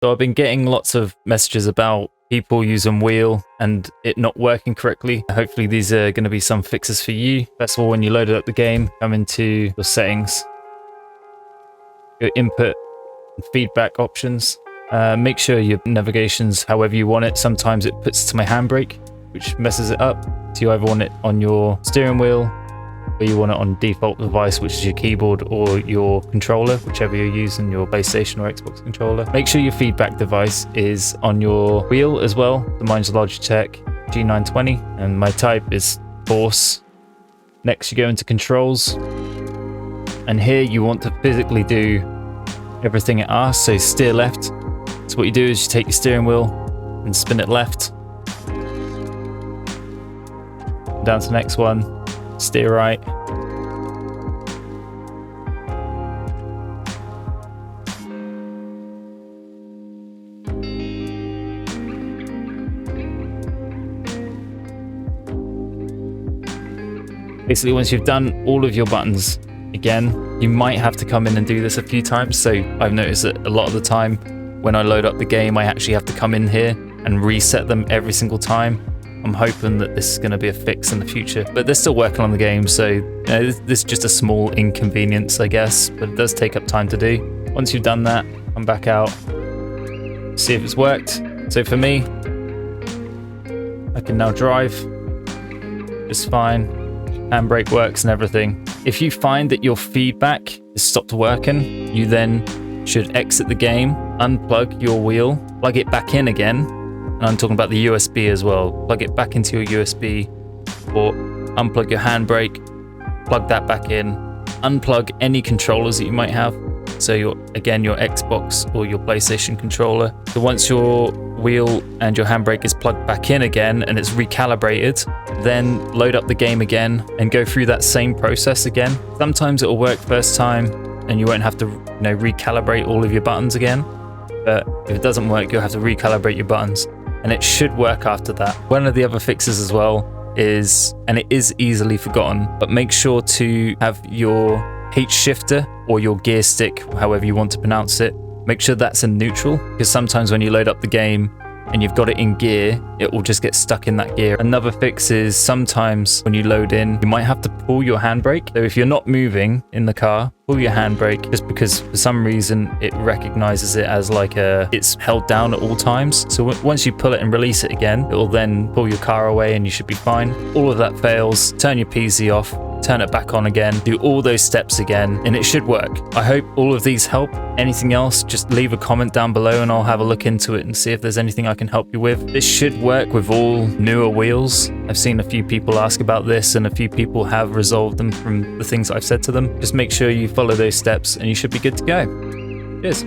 So I've been getting lots of messages about people using wheel and it not working correctly. Hopefully these are going to be some fixes for you. First of all, when you load up the game, come into your settings, your input and feedback options. Make sure your navigation's however you want it. Sometimes it puts it to my handbrake, which messes it up. So you either want it on your steering wheel, or you want it on default device, which is your keyboard or your controller, whichever you're using, your PlayStation or Xbox controller. Make sure your feedback device is on your wheel as well. Mine's Logitech G920 and my type is force. Next you go into controls, and here you want to physically do everything it asks. So steer left. So what you do is you take your steering wheel and spin it left. Down to the next one. Steer right. Basically, once you've done all of your buttons again, you might have to come in and do this a few times. So I've noticed that a lot of the time when I load up the game, I actually have to come in here and reset them every single time. I'm hoping that this is going to be a fix in the future, but they're still working on the game, so this is just a small inconvenience, I guess, but it does take up time to do. Once you've done that, come back out, see if it's worked. So for me, I can now drive just fine. Handbrake works and everything. If you find that your feedback has stopped working, you then should exit the game, unplug your wheel, plug it back in again. And I'm talking about the USB as well. Plug it back into your USB, or unplug your handbrake, plug that back in, unplug any controllers that you might have. So your Xbox or your PlayStation controller. So once your wheel and your handbrake is plugged back in again and it's recalibrated, then load up the game again and go through that same process again. Sometimes it'll work first time and you won't have to recalibrate all of your buttons again. But if it doesn't work, you'll have to recalibrate your buttons. And it should work after that. One of the other fixes as well is, and it is easily forgotten, but make sure to have your H shifter or your gear stick, however you want to pronounce it, make sure that's in neutral, because sometimes when you load up the game and you've got it in gear, it will just get stuck in that gear. Another fix is sometimes when you load in, you might have to pull your handbrake. So if you're not moving in the car, pull your handbrake, just because for some reason it recognizes it as like it's held down at all times. So once you pull it and release it again, it will then pull your car away and you should be fine. All of that fails, turn your PC off, turn it back on again, do all those steps again, and it should work. I hope all of these help. Anything else, just leave a comment down below and I'll have a look into it and see if there's anything I can help you with. This should work with all newer wheels. I've seen a few people ask about this and a few people have resolved them from the things I've said to them. Just make sure you follow those steps and you should be good to go. Cheers.